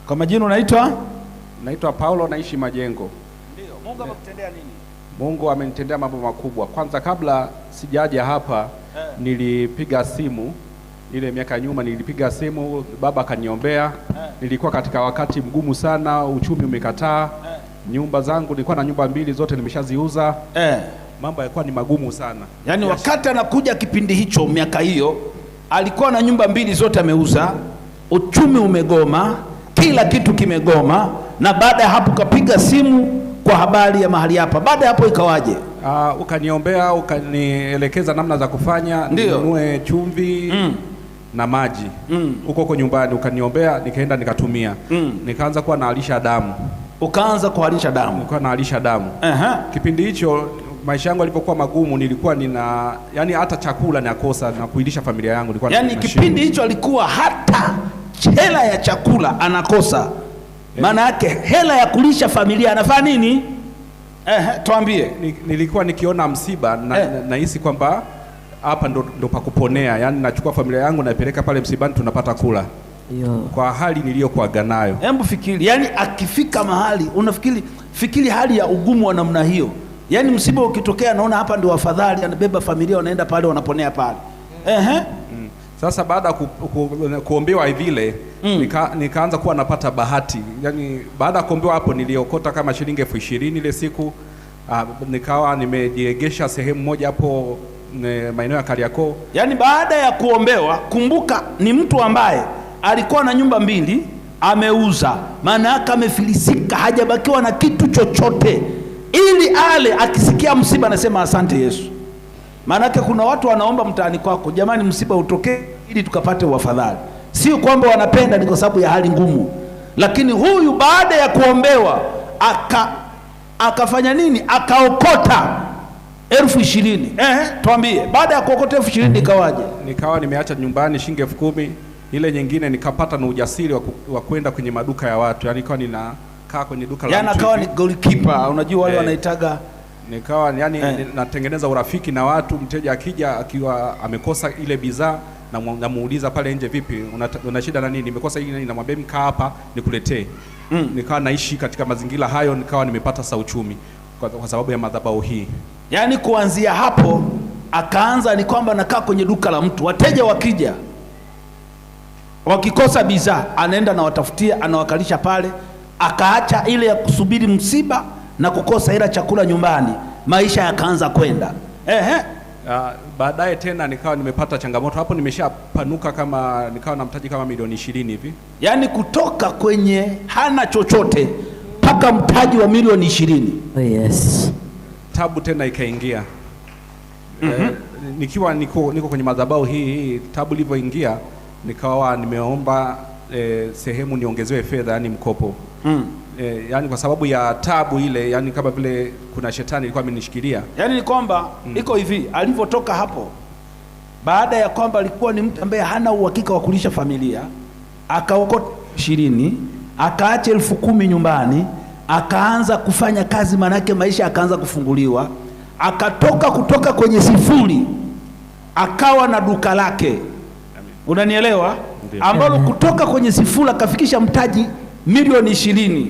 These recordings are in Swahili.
Kwa majina unaitwa? Naitwa Paulo, naishi Majengo. Ndio. Mungu amekutendea nini? Mungu amenitendea mambo makubwa. Kwanza kabla sijaja hapa nilipiga simu ile miaka nyuma, nilipiga simu, baba akaniombea. Nilikuwa katika wakati mgumu sana, uchumi umekataa. Nyumba zangu, nilikuwa na nyumba mbili, zote nimeshaziuza. Mambo yalikuwa ni magumu sana. Yaani wakati anakuja kipindi hicho, miaka hiyo, alikuwa na nyumba mbili, zote ameuza, uchumi umegoma, kila kitu kimegoma, na baada ya hapo kapiga simu kwa habari ya mahali hapa. Baada ya hapo ikawaje? Ukaniombea, ukanielekeza namna za kufanya, ninunue chumvi na maji huko nyumbani, ukaniombea, nikaenda nikatumia. Nikaanza kuwa naalisha damu. Ukaanza kualisha damu? Nilikuwa naalisha damu. Kipindi hicho maisha yangu yalipokuwa magumu, nilikuwa yani hata chakula nakosa na kuilisha familia yangu. Nilikuwa yani kipindi hicho alikuwa hata hela ya chakula anakosa. Maana yake hela ya kulisha familia anafanya nini? Tuambie. Nilikuwa nikiona msiba nahisi kwamba hapa ndo pa kuponea. Yani nachukua familia yangu naipeleka pale msibani, tunapata kula. Kwa hali niliyokuwa nayo. Hebu fikiri, yani akifika mahali fikiri hali ya ugumu wa namna hiyo. Yani msiba ukitokea, naona hapa ndio afadhali, anabeba familia wanaenda pale wanaponea pale. Sasa baada kuombewa vile nikaanza kuwa napata bahati. Yani baada ya kuombewa hapo niliokota kama shilingi 20,000 ile siku. Nikawa nimejiegesha sehemu moja hapo maeneo ya Kariakoo. Yani baada ya kuombewa, kumbuka ni mtu ambaye alikuwa na nyumba mbili ameuza, maana yake amefilisika, hajabakiwa na kitu chochote, ili ale akisikia msiba anasema asante Yesu. Maana yake kuna watu wanaomba mtaani kwako, jamani msiba utokee ili tukapate uafadhali. Sio kwamba wanapenda, ni kwa sababu ya hali ngumu. Lakini huyu baada ya kuombewa akafanya nini? Akaokota 20,000. Tuambie, baada ya kuokota 20,000 ikawaje? Nikawa nimeacha nyumbani shilingi 10,000, ile nyingine nikapata na ujasiri wa kwenda kwenye maduka ya watu. Yani nikawa ninakaa kwenye duka la mtu. Yani akawa ni goalkeeper, unajua wale wanaitaga. Nikawa natengeneza urafiki na watu, mteja akija akiwa amekosa ile bidhaa namuuliza pale nje, vipi, una shida na nini? Nimekosa hili, namwambia mkaa hapa nikuletee. Nikawa naishi katika mazingira hayo, nikawa nimepata sauchumi kwa sababu ya madhabahu hii. Yani kuanzia hapo akaanza ni kwamba nakaa kwenye duka la mtu, wateja wakija wakikosa bidhaa anaenda na watafutia, anawakalisha pale. Akaacha ile ya kusubiri msiba na kukosa ila chakula nyumbani, maisha yakaanza kwenda. Baadaye tena nikawa nimepata changamoto hapo, nimeshapanuka kama nikawa na mtaji kama milioni 20 hivi. Yani kutoka kwenye hana chochote mpaka mtaji wa milioni 20. Yes. Tabu tena ikaingia. Nikiwa niko kwenye madhabahu hii, tabu ilivyoingia nikawa nimeomba sehemu niongezewe fedha, yani mkopo. Yani kwa sababu ya tabu ile, yani kama vile kuna shetani ilikuwa amenishikilia. Yani ni kwamba iko hivi, alivyotoka hapo, baada ya kwamba alikuwa ni mtu ambaye hana uhakika wa kulisha familia, akaokota 20, akaacha 10,000 nyumbani, akaanza kufanya kazi, manake maisha akaanza kufunguliwa. Kutoka kwenye sifuri akawa na duka lake. Unanielewa? Ambalo kutoka kwenye sifuri akafikisha mtaji milioni 20.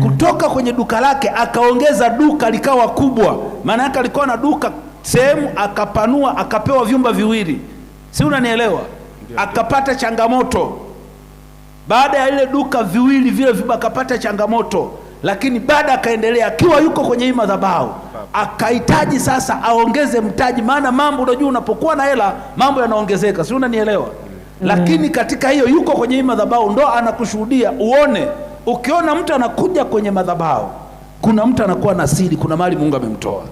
Kutoka kwenye duka lake akaongeza duka likawa kubwa. Maana yake alikuwa na duka sehemu, akapanua, akapewa vyumba viwili. Si unanielewa? Akapata changamoto. Baada ya ile duka viwili vile vyumba akapata changamoto, lakini baada akaendelea, akiwa yuko kwenye hii madhabahu akahitaji sasa aongeze mtaji. Maana mambo, unajua unapokuwa na hela mambo yanaongezeka, si unanielewa? Lakini katika hiyo yuko kwenye hii madhabahu, ndo anakushuhudia uone. Ukiona mtu anakuja kwenye madhabahu, kuna mtu anakuwa na siri, kuna mali Mungu amemtoa.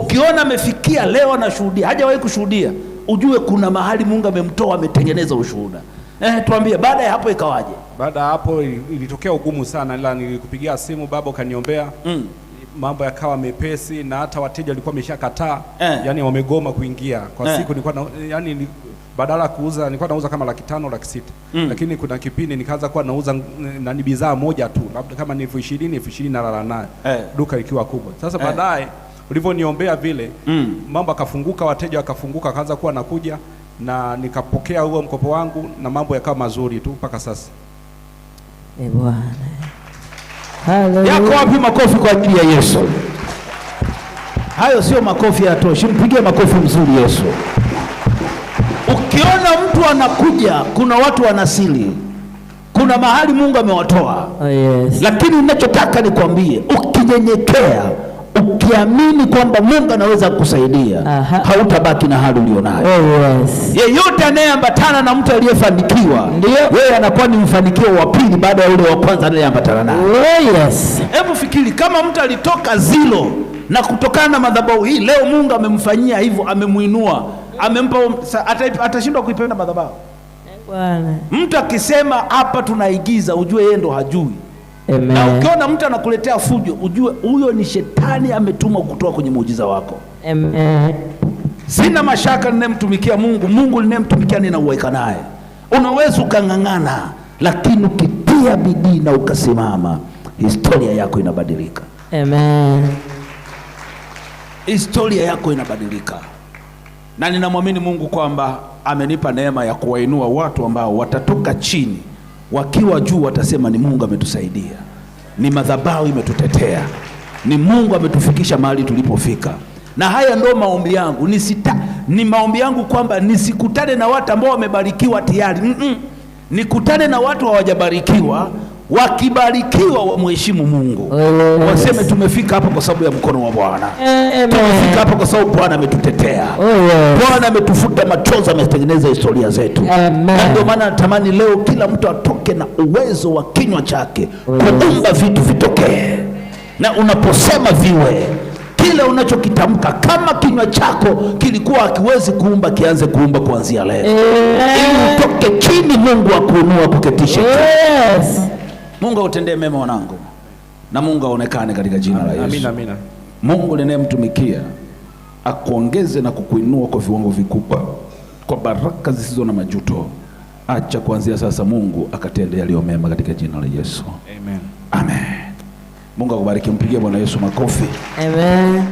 Ukiona amefikia leo anashuhudia, hajawahi kushuhudia, ujue kuna mahali Mungu amemtoa, ametengeneza ushuhuda. Tuambie, baada ya hapo ikawaje? Baada ya hapo ilitokea ugumu sana, ila nilikupigia simu, baba ukaniombea. Mambo yakawa mepesi, na hata wateja walikuwa wameshakataa. Yani wamegoma kuingia. Kwa siku nilikuwa yani badala kuuza nilikuwa nauza kama 500,000 600,000. Lakini kuna kipindi nikaanza kuwa nauza ni bidhaa moja tu, labda kama ni 20,000 nalala nayo. Duka ikiwa kubwa. Sasa baadaye ulivyoniombea vile, mambo akafunguka, wateja wakafunguka, akaanza kuwa nakuja, na nikapokea huo mkopo wangu, na mambo yakawa mazuri tu mpaka sasa. Bwana. Haleluya. Yako wapi makofi kwa ajili ya Yesu? Hayo sio makofi ya toshi, mpigie makofi mzuri Yesu. Ukiona mtu anakuja, kuna watu wanasili, kuna mahali Mungu amewatoa. Oh, yes. Lakini ninachotaka nikwambie, ukinyenyekea, ukiamini kwamba Mungu anaweza kukusaidia, hautabaki na hali ulionayo. Oh, yes. Yeyote anayeambatana na mtu aliyefanikiwa, yeye anakuwa ni mfanikio wa pili baada ya ule wa kwanza anayeambatana naye. Oh, yes. Hebu fikiri kama mtu alitoka zilo na kutokana na madhabahu hii leo Mungu amemfanyia hivyo, amemuinua, amempa, atashindwa kuipenda madhabahu? Bwana. Mtu akisema hapa tunaigiza, ujue yeye ndo hajui. Amen. Na ukiona mtu anakuletea fujo, ujue huyo ni shetani ametumwa kutoa kwenye muujiza wako. Amen. Sina mashaka ninayemtumikia Mungu, Mungu ninayemtumikia ninauweka naye. Unaweza ukang'ang'ana, lakini ukitia bidii na ukasimama, historia yako inabadilika. Amen. Historia yako inabadilika. Na ninamwamini Mungu kwamba amenipa neema ya kuwainua watu ambao watatoka chini, wakiwa juu watasema ni Mungu ametusaidia, ni madhabahu imetutetea, ni Mungu ametufikisha mahali tulipofika. Na haya ndo maombi yangu, ni maombi yangu kwamba nisikutane na watu ambao wamebarikiwa tayari. Nikutane na watu hawajabarikiwa, wakibarikiwa wamheshimu Mungu. Waseme tumefika hapa kwa sababu ya mkono wa Bwana. Tumefika hapa kwa sababu Bwana ametutetea. Bwana ametufuta machozi, ametengeneza historia zetu. Na ndio maana natamani leo kila mtu atoke na uwezo wa kinywa chake kuumba vitu vitokee. Na unaposema viwe, kile unachokitamka, kama kinywa chako kilikuwa hakiwezi kuumba, kianze kuumba kuanzia leo. Ili utoke chini, Mungu akuinua kuketisha. Yes. Mungu autendee mema wanangu, na Mungu aonekane katika jina la Yesu. Amina, amina. Mungu ninayemtumikia akuongeze na kukuinua kwa viwango vikubwa, kwa baraka zisizo na majuto. Acha kuanzia sasa Mungu akatende yaliyo mema katika jina la Yesu. Amen. Amen. Mungu akubariki, mpigie Bwana Yesu makofi. Amen.